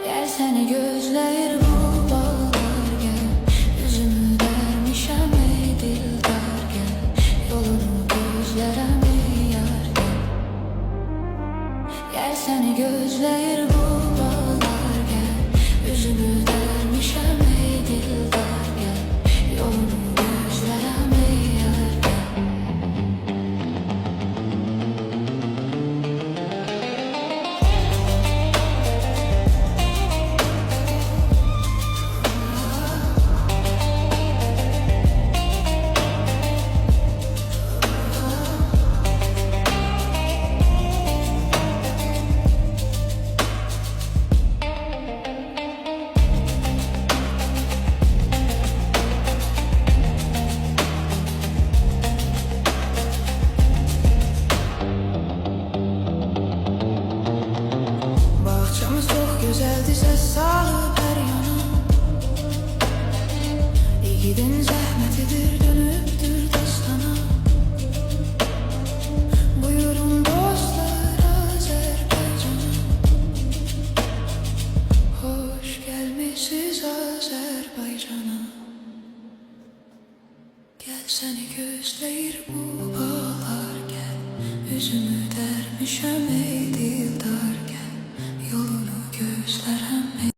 Gel seni gözler bu bağlar gel. Yüzümü dermişem ey dildar gel. Yolunu gözlerem ey yar gel. Gel seni gözler bu bağlar gel. Yüzümü dermişem ey dildar gel. Yolunu gözlerem ey yar gel. Bahçemiz çok güzeldi, ses salıp her yana. Yiğidin zahmetidir, dönüptür dastana. Buyurun dostlar Azerbaycan'a. Hoş gelmişsiz Azerbaycan'a. Gel seni gözleyir bu bağlar gel. Yüzümü dermişem ey dildar gel. Yolunu gözlerem ey